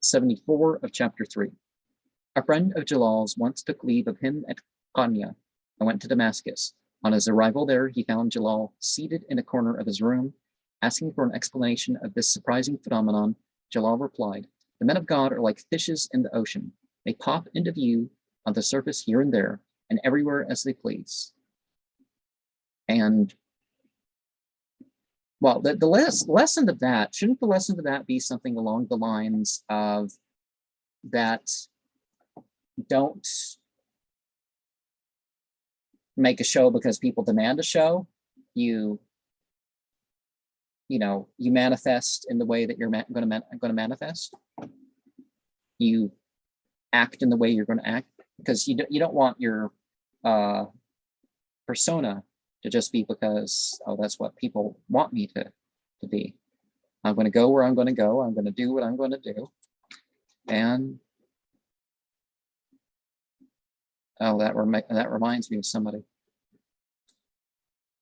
74 of chapter 3. A friend of Jalal's once took leave of him at Konya and went to Damascus. On his arrival there, he found Jalal seated in a corner of his room. Asking for an explanation of this surprising phenomenon, Jalal replied, "The men of God are like fishes in the ocean. They pop into view on the surface here and there, and everywhere as they please." And, well, the lesson of that, shouldn't the lesson of that be something along the lines of that don't make a show because people demand a show. You manifest in the way that you're going to manifest. You act in the way you're going to act, because you don't want your persona to just be because, oh, that's what people want me to be. I'm going to go where I'm going to go. I'm going to do what I'm going to do. And oh, that reminds me of somebody.